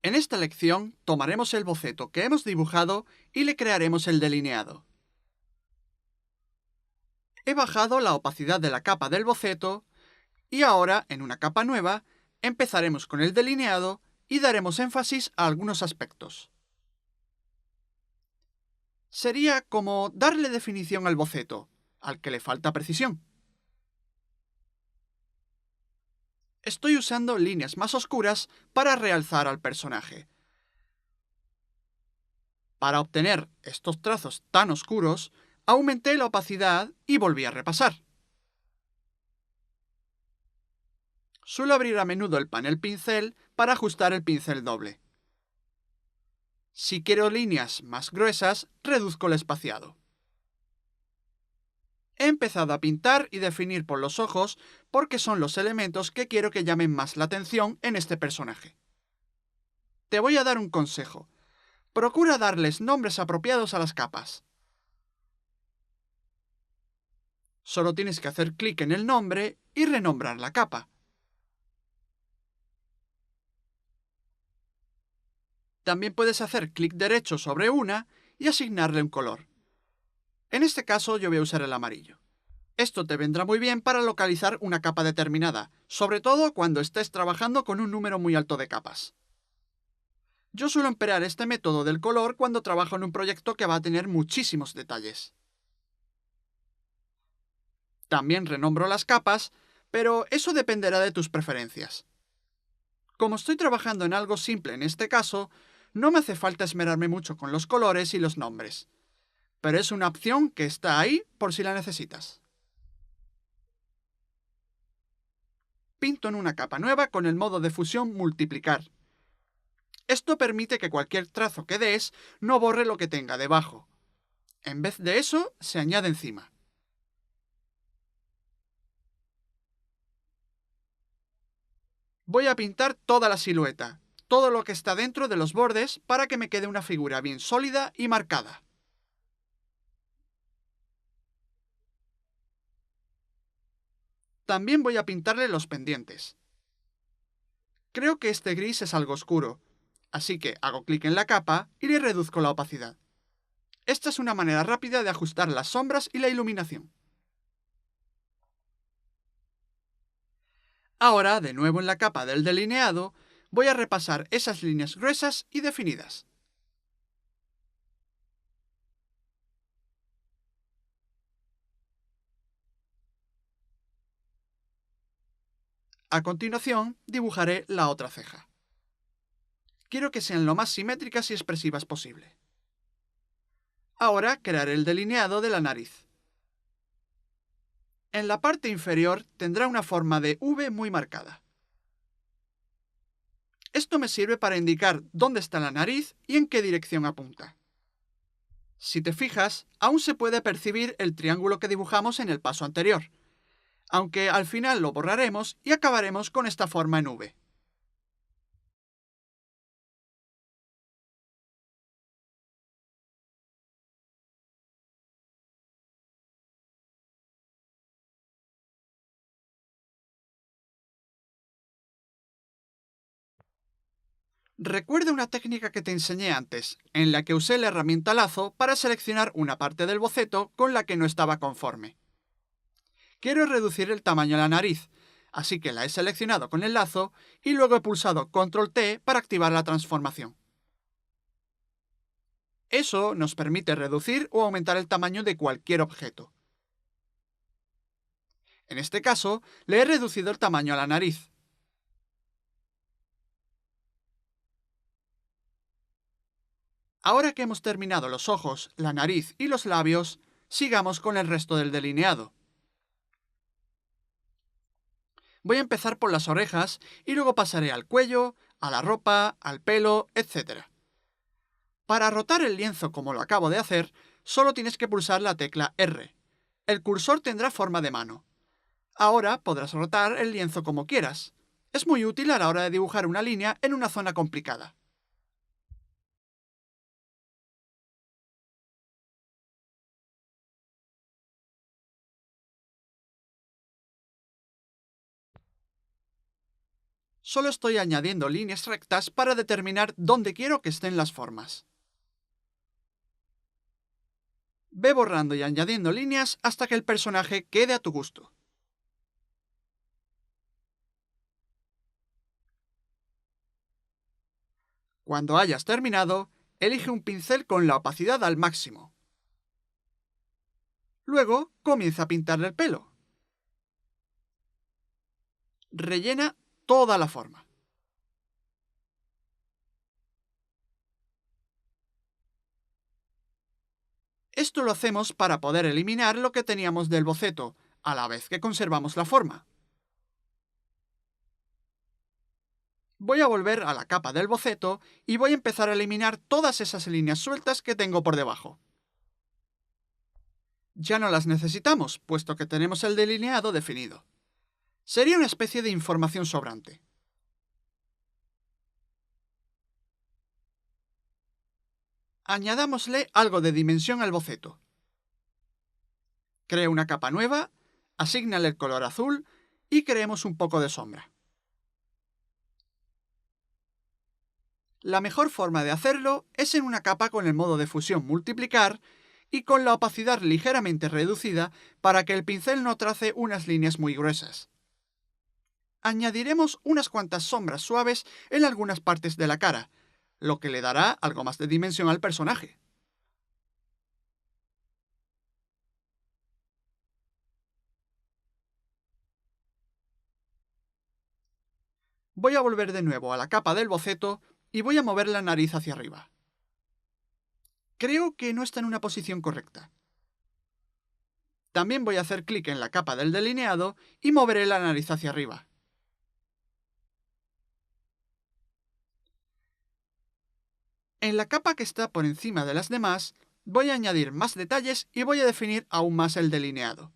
En esta lección tomaremos el boceto que hemos dibujado y le crearemos el delineado. He bajado la opacidad de la capa del boceto y ahora, en una capa nueva, empezaremos con el delineado y daremos énfasis a algunos aspectos. Sería como darle definición al boceto, al que le falta precisión. Estoy usando líneas más oscuras para realzar al personaje. Para obtener estos trazos tan oscuros, aumenté la opacidad y volví a repasar. Suelo abrir a menudo el panel pincel para ajustar el pincel doble. Si quiero líneas más gruesas, reduzco el espaciado. He empezado a pintar y definir por los ojos porque son los elementos que quiero que llamen más la atención en este personaje. Te voy a dar un consejo. Procura darles nombres apropiados a las capas. Solo tienes que hacer clic en el nombre y renombrar la capa. También puedes hacer clic derecho sobre una y asignarle un color. En este caso yo voy a usar el amarillo. Esto te vendrá muy bien para localizar una capa determinada, sobre todo cuando estés trabajando con un número muy alto de capas. Yo suelo emplear este método del color cuando trabajo en un proyecto que va a tener muchísimos detalles. También renombro las capas, pero eso dependerá de tus preferencias. Como estoy trabajando en algo simple en este caso, no me hace falta esmerarme mucho con los colores y los nombres, pero es una opción que está ahí por si la necesitas. Pinto en una capa nueva con el modo de fusión multiplicar. Esto permite que cualquier trazo que des no borre lo que tenga debajo. En vez de eso, se añade encima. Voy a pintar toda la silueta, todo lo que está dentro de los bordes para que me quede una figura bien sólida y marcada. También voy a pintarle los pendientes. Creo que este gris es algo oscuro, así que hago clic en la capa y le reduzco la opacidad. Esta es una manera rápida de ajustar las sombras y la iluminación. Ahora, de nuevo en la capa del delineado, voy a repasar esas líneas gruesas y definidas. A continuación, dibujaré la otra ceja. Quiero que sean lo más simétricas y expresivas posible. Ahora crearé el delineado de la nariz. En la parte inferior tendrá una forma de V muy marcada. Esto me sirve para indicar dónde está la nariz y en qué dirección apunta. Si te fijas, aún se puede percibir el triángulo que dibujamos en el paso anterior, aunque al final lo borraremos y acabaremos con esta forma en V. Recuerda una técnica que te enseñé antes, en la que usé la herramienta lazo para seleccionar una parte del boceto con la que no estaba conforme. Quiero reducir el tamaño de la nariz, así que la he seleccionado con el lazo y luego he pulsado Control T para activar la transformación. Eso nos permite reducir o aumentar el tamaño de cualquier objeto. En este caso, le he reducido el tamaño a la nariz. Ahora que hemos terminado los ojos, la nariz y los labios, sigamos con el resto del delineado. Voy a empezar por las orejas y luego pasaré al cuello, a la ropa, al pelo, etc. Para rotar el lienzo como lo acabo de hacer, solo tienes que pulsar la tecla R. El cursor tendrá forma de mano. Ahora podrás rotar el lienzo como quieras. Es muy útil a la hora de dibujar una línea en una zona complicada. Solo estoy añadiendo líneas rectas para determinar dónde quiero que estén las formas. Ve borrando y añadiendo líneas hasta que el personaje quede a tu gusto. Cuando hayas terminado, elige un pincel con la opacidad al máximo. Luego, comienza a pintarle el pelo. Rellena toda la forma. Esto lo hacemos para poder eliminar lo que teníamos del boceto, a la vez que conservamos la forma. Voy a volver a la capa del boceto y voy a empezar a eliminar todas esas líneas sueltas que tengo por debajo. Ya no las necesitamos, puesto que tenemos el delineado definido. Sería una especie de información sobrante. Añadámosle algo de dimensión al boceto. Crea una capa nueva, asígnale el color azul y creemos un poco de sombra. La mejor forma de hacerlo es en una capa con el modo de fusión multiplicar y con la opacidad ligeramente reducida para que el pincel no trace unas líneas muy gruesas. Añadiremos unas cuantas sombras suaves en algunas partes de la cara, lo que le dará algo más de dimensión al personaje. Voy a volver de nuevo a la capa del boceto y voy a mover la nariz hacia arriba. Creo que no está en una posición correcta. También voy a hacer clic en la capa del delineado y moveré la nariz hacia arriba. En la capa que está por encima de las demás, voy a añadir más detalles y voy a definir aún más el delineado.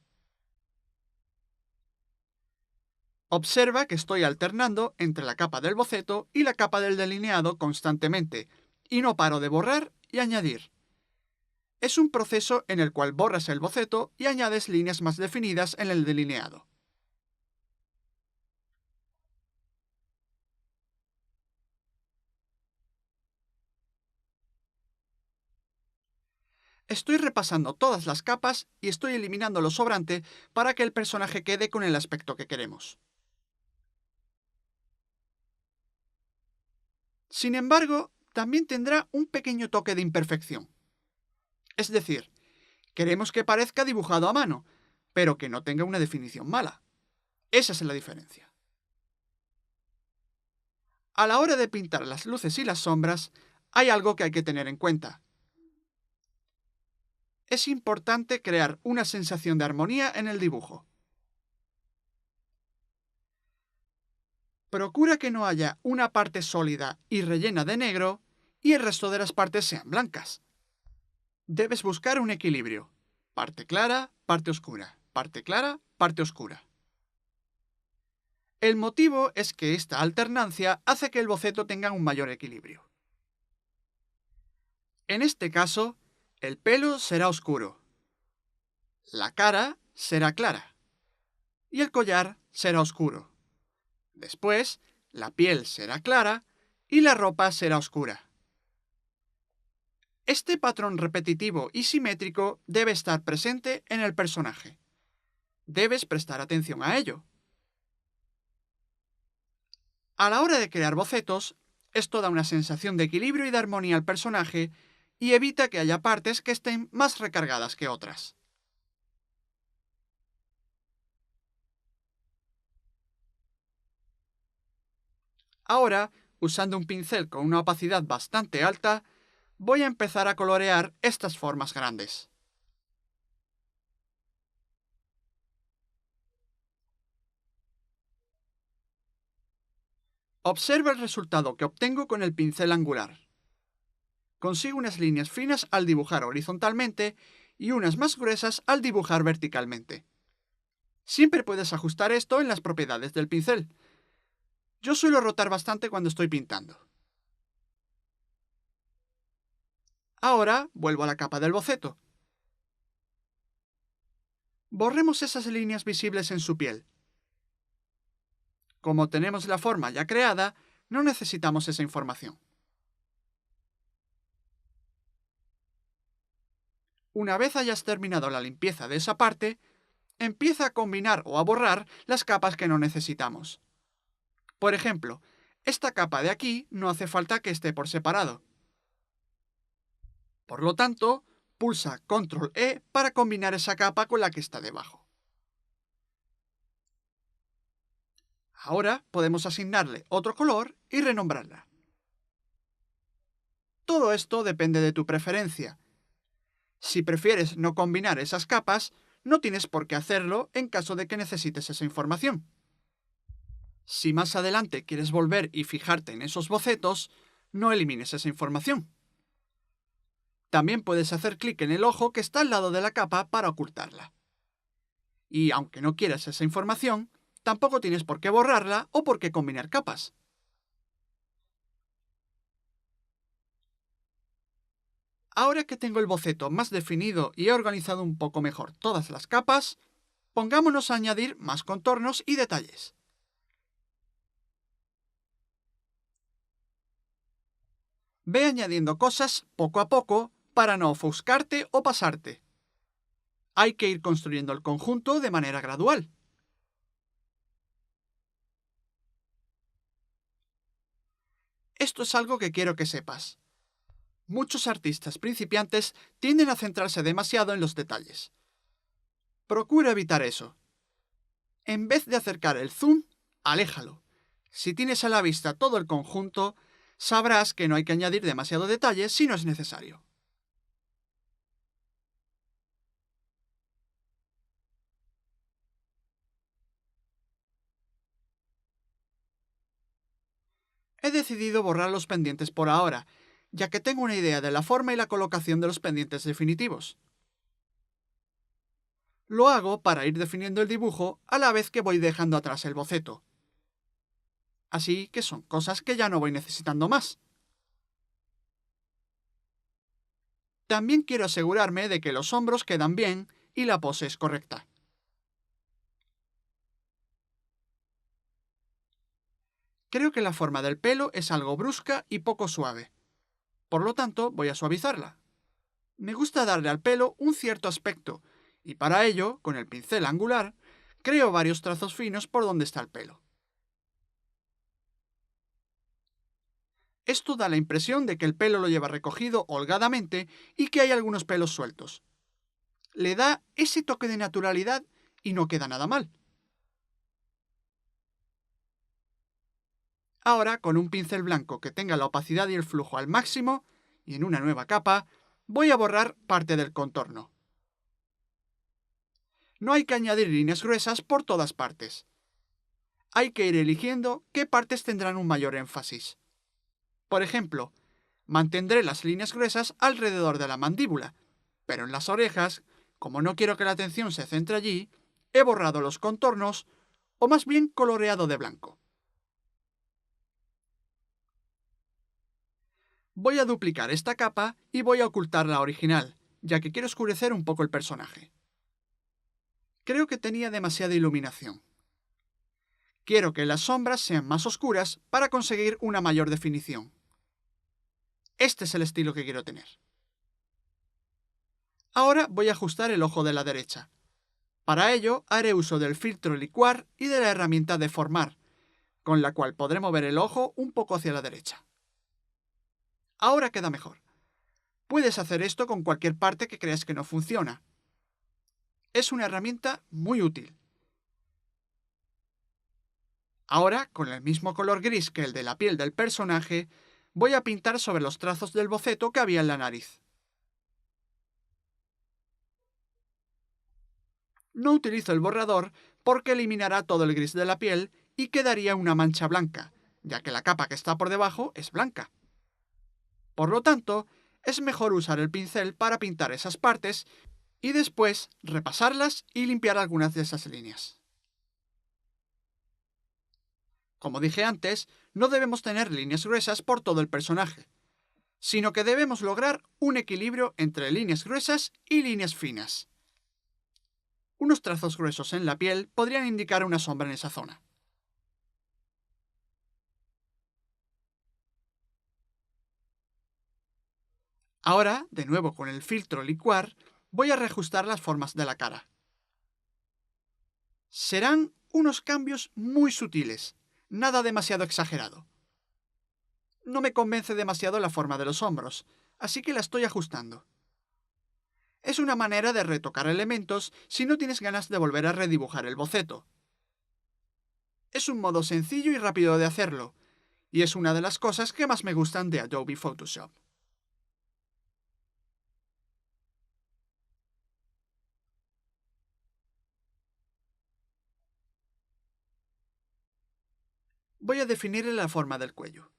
Observa que estoy alternando entre la capa del boceto y la capa del delineado constantemente, y no paro de borrar y añadir. Es un proceso en el cual borras el boceto y añades líneas más definidas en el delineado. Estoy repasando todas las capas y estoy eliminando lo sobrante para que el personaje quede con el aspecto que queremos. Sin embargo, también tendrá un pequeño toque de imperfección. Es decir, queremos que parezca dibujado a mano, pero que no tenga una definición mala. Esa es la diferencia. A la hora de pintar las luces y las sombras, hay algo que hay que tener en cuenta. Es importante crear una sensación de armonía en el dibujo. Procura que no haya una parte sólida y rellena de negro y el resto de las partes sean blancas. Debes buscar un equilibrio. Parte clara, parte oscura. Parte clara, parte oscura. El motivo es que esta alternancia hace que el boceto tenga un mayor equilibrio. En este caso, el pelo será oscuro, la cara será clara y el collar será oscuro. Después, la piel será clara y la ropa será oscura. Este patrón repetitivo y simétrico debe estar presente en el personaje. Debes prestar atención a ello. A la hora de crear bocetos, esto da una sensación de equilibrio y de armonía al personaje y evita que haya partes que estén más recargadas que otras. Ahora, usando un pincel con una opacidad bastante alta, voy a empezar a colorear estas formas grandes. Observa el resultado que obtengo con el pincel angular. Consigo unas líneas finas al dibujar horizontalmente y unas más gruesas al dibujar verticalmente. Siempre puedes ajustar esto en las propiedades del pincel. Yo suelo rotar bastante cuando estoy pintando. Ahora vuelvo a la capa del boceto. Borremos esas líneas visibles en su piel. Como tenemos la forma ya creada, no necesitamos esa información. Una vez hayas terminado la limpieza de esa parte, empieza a combinar o a borrar las capas que no necesitamos. Por ejemplo, esta capa de aquí no hace falta que esté por separado. Por lo tanto, pulsa Control E para combinar esa capa con la que está debajo. Ahora podemos asignarle otro color y renombrarla. Todo esto depende de tu preferencia. Si prefieres no combinar esas capas, no tienes por qué hacerlo en caso de que necesites esa información. Si más adelante quieres volver y fijarte en esos bocetos, no elimines esa información. También puedes hacer clic en el ojo que está al lado de la capa para ocultarla. Y aunque no quieras esa información, tampoco tienes por qué borrarla o por qué combinar capas. Ahora que tengo el boceto más definido y he organizado un poco mejor todas las capas, pongámonos a añadir más contornos y detalles. Ve añadiendo cosas poco a poco para no ofuscarte o pasarte. Hay que ir construyendo el conjunto de manera gradual. Esto es algo que quiero que sepas. Muchos artistas principiantes tienden a centrarse demasiado en los detalles. Procura evitar eso. En vez de acercar el zoom, aléjalo. Si tienes a la vista todo el conjunto, sabrás que no hay que añadir demasiado detalle si no es necesario. He decidido borrar los pendientes por ahora, ya que tengo una idea de la forma y la colocación de los pendientes definitivos. Lo hago para ir definiendo el dibujo a la vez que voy dejando atrás el boceto. Así que son cosas que ya no voy necesitando más. También quiero asegurarme de que los hombros quedan bien y la pose es correcta. Creo que la forma del pelo es algo brusca y poco suave. Por lo tanto, voy a suavizarla. Me gusta darle al pelo un cierto aspecto, y para ello, con el pincel angular, creo varios trazos finos por donde está el pelo. Esto da la impresión de que el pelo lo lleva recogido holgadamente y que hay algunos pelos sueltos. Le da ese toque de naturalidad y no queda nada mal. Ahora, con un pincel blanco que tenga la opacidad y el flujo al máximo, y en una nueva capa, voy a borrar parte del contorno. No hay que añadir líneas gruesas por todas partes. Hay que ir eligiendo qué partes tendrán un mayor énfasis. Por ejemplo, mantendré las líneas gruesas alrededor de la mandíbula, pero en las orejas, como no quiero que la atención se centre allí, he borrado los contornos, o más bien coloreado de blanco. Voy a duplicar esta capa y voy a ocultar la original, ya que quiero oscurecer un poco el personaje. Creo que tenía demasiada iluminación. Quiero que las sombras sean más oscuras para conseguir una mayor definición. Este es el estilo que quiero tener. Ahora voy a ajustar el ojo de la derecha. Para ello haré uso del filtro licuar y de la herramienta deformar, con la cual podré mover el ojo un poco hacia la derecha. Ahora queda mejor. Puedes hacer esto con cualquier parte que creas que no funciona. Es una herramienta muy útil. Ahora, con el mismo color gris que el de la piel del personaje, voy a pintar sobre los trazos del boceto que había en la nariz. No utilizo el borrador porque eliminará todo el gris de la piel y quedaría una mancha blanca, ya que la capa que está por debajo es blanca. Por lo tanto, es mejor usar el pincel para pintar esas partes y después repasarlas y limpiar algunas de esas líneas. Como dije antes, no debemos tener líneas gruesas por todo el personaje, sino que debemos lograr un equilibrio entre líneas gruesas y líneas finas. Unos trazos gruesos en la piel podrían indicar una sombra en esa zona. Ahora, de nuevo con el filtro licuar, voy a reajustar las formas de la cara. Serán unos cambios muy sutiles, nada demasiado exagerado. No me convence demasiado la forma de los hombros, así que la estoy ajustando. Es una manera de retocar elementos si no tienes ganas de volver a redibujar el boceto. Es un modo sencillo y rápido de hacerlo, y es una de las cosas que más me gustan de Adobe Photoshop. Voy a definirle la forma del cuello.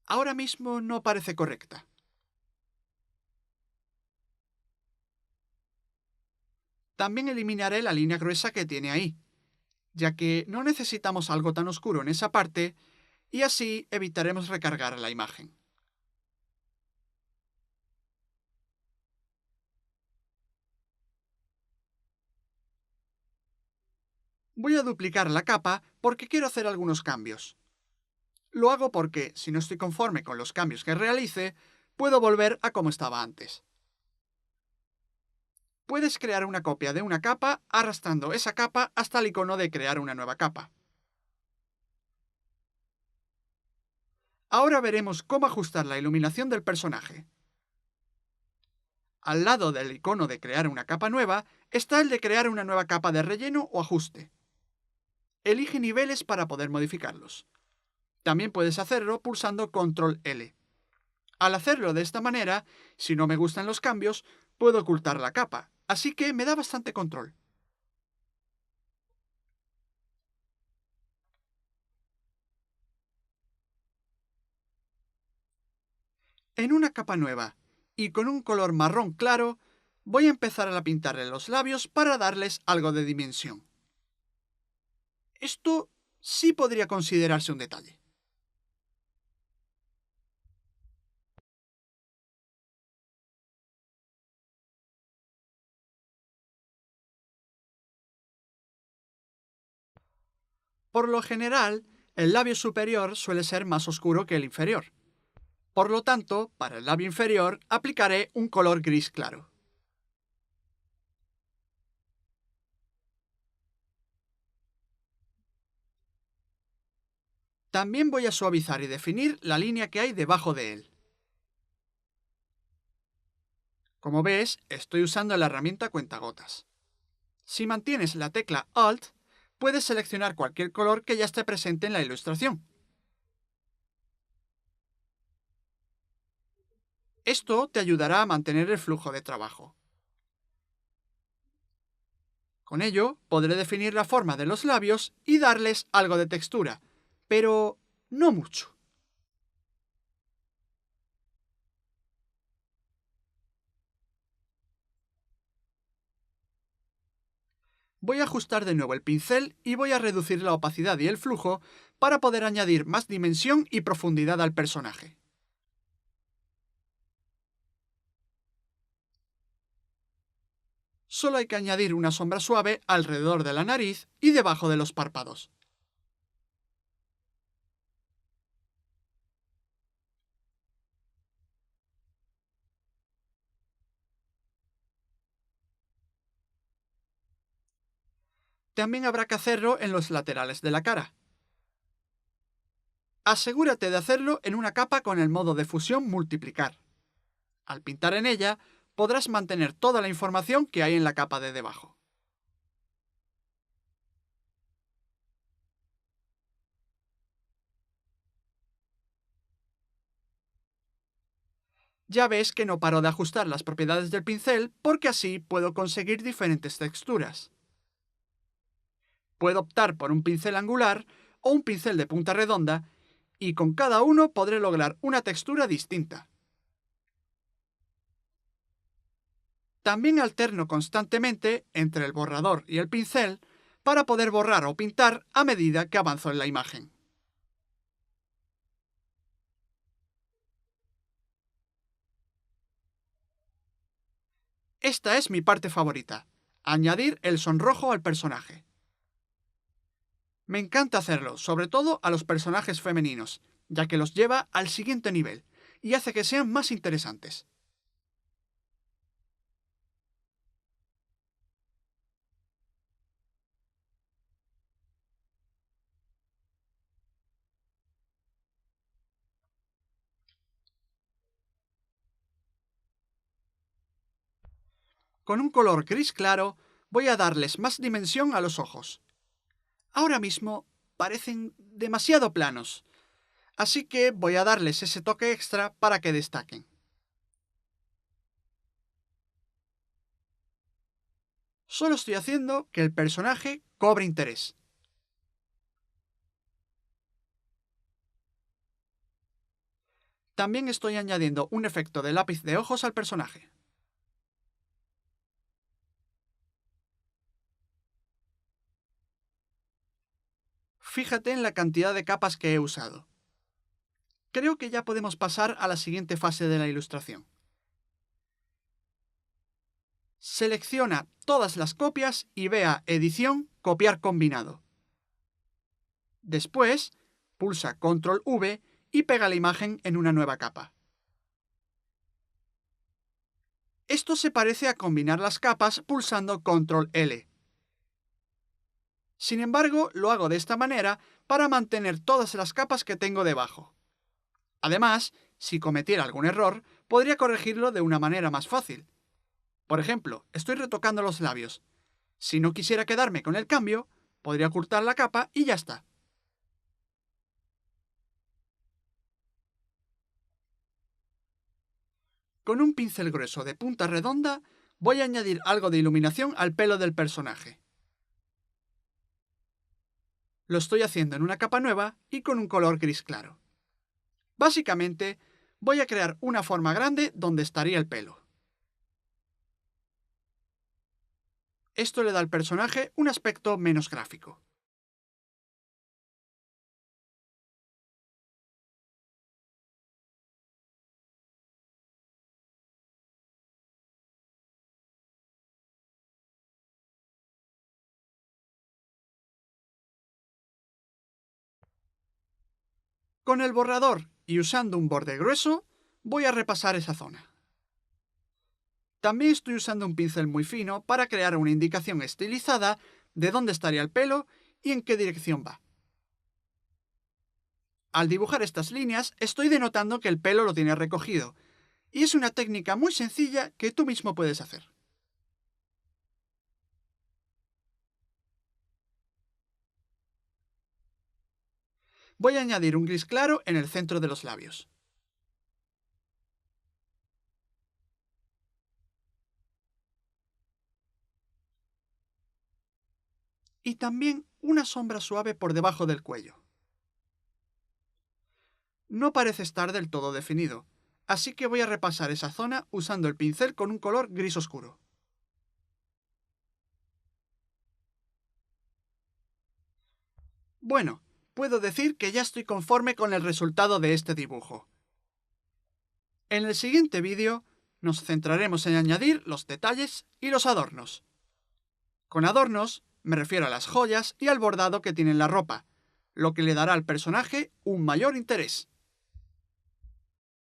Ahora mismo no parece correcta. También eliminaré la línea gruesa que tiene ahí, ya que no necesitamos algo tan oscuro en esa parte, y así evitaremos recargar la imagen. Voy a duplicar la capa porque quiero hacer algunos cambios. Lo hago porque, si no estoy conforme con los cambios que realice, puedo volver a como estaba antes. Puedes crear una copia de una capa arrastrando esa capa hasta el icono de crear una nueva capa. Ahora veremos cómo ajustar la iluminación del personaje. Al lado del icono de crear una capa nueva está el de crear una nueva capa de relleno o ajuste. Elige niveles para poder modificarlos. También puedes hacerlo pulsando Control L. Al hacerlo de esta manera, si no me gustan los cambios, puedo ocultar la capa, así que me da bastante control. En una capa nueva y con un color marrón claro, voy a empezar a pintarle los labios para darles algo de dimensión. Esto sí podría considerarse un detalle. Por lo general, el labio superior suele ser más oscuro que el inferior. Por lo tanto, para el labio inferior aplicaré un color gris claro. También voy a suavizar y definir la línea que hay debajo de él. Como ves, estoy usando la herramienta cuentagotas. Si mantienes la tecla Alt, puedes seleccionar cualquier color que ya esté presente en la ilustración. Esto te ayudará a mantener el flujo de trabajo. Con ello, podré definir la forma de los labios y darles algo de textura, pero no mucho. Voy a ajustar de nuevo el pincel y voy a reducir la opacidad y el flujo para poder añadir más dimensión y profundidad al personaje. Solo hay que añadir una sombra suave alrededor de la nariz y debajo de los párpados. También habrá que hacerlo en los laterales de la cara. Asegúrate de hacerlo en una capa con el modo de fusión multiplicar. Al pintar en ella, podrás mantener toda la información que hay en la capa de debajo. Ya ves que no paro de ajustar las propiedades del pincel porque así puedo conseguir diferentes texturas. Puedo optar por un pincel angular o un pincel de punta redonda y con cada uno podré lograr una textura distinta. También alterno constantemente entre el borrador y el pincel para poder borrar o pintar a medida que avanzo en la imagen. Esta es mi parte favorita, añadir el sonrojo al personaje. Me encanta hacerlo, sobre todo a los personajes femeninos, ya que los lleva al siguiente nivel, y hace que sean más interesantes. Con un color gris claro, voy a darles más dimensión a los ojos. Ahora mismo parecen demasiado planos, así que voy a darles ese toque extra para que destaquen. Solo estoy haciendo que el personaje cobre interés. También estoy añadiendo un efecto de lápiz de ojos al personaje. Fíjate en la cantidad de capas que he usado. Creo que ya podemos pasar a la siguiente fase de la ilustración. Selecciona todas las copias y ve a Edición, Copiar combinado. Después, pulsa Control V y pega la imagen en una nueva capa. Esto se parece a combinar las capas pulsando Control L. Sin embargo, lo hago de esta manera para mantener todas las capas que tengo debajo. Además, si cometiera algún error, podría corregirlo de una manera más fácil. Por ejemplo, estoy retocando los labios. Si no quisiera quedarme con el cambio, podría ocultar la capa y ya está. Con un pincel grueso de punta redonda, voy a añadir algo de iluminación al pelo del personaje. Lo estoy haciendo en una capa nueva y con un color gris claro. Básicamente, voy a crear una forma grande donde estaría el pelo. Esto le da al personaje un aspecto menos gráfico. Con el borrador y usando un borde grueso, voy a repasar esa zona. También estoy usando un pincel muy fino para crear una indicación estilizada de dónde estaría el pelo y en qué dirección va. Al dibujar estas líneas, estoy denotando que el pelo lo tiene recogido, y es una técnica muy sencilla que tú mismo puedes hacer. Voy a añadir un gris claro en el centro de los labios. Y también una sombra suave por debajo del cuello. No parece estar del todo definido, así que voy a repasar esa zona usando el pincel con un color gris oscuro. Bueno, puedo decir que ya estoy conforme con el resultado de este dibujo. En el siguiente vídeo nos centraremos en añadir los detalles y los adornos. Con adornos me refiero a las joyas y al bordado que tiene la ropa, lo que le dará al personaje un mayor interés.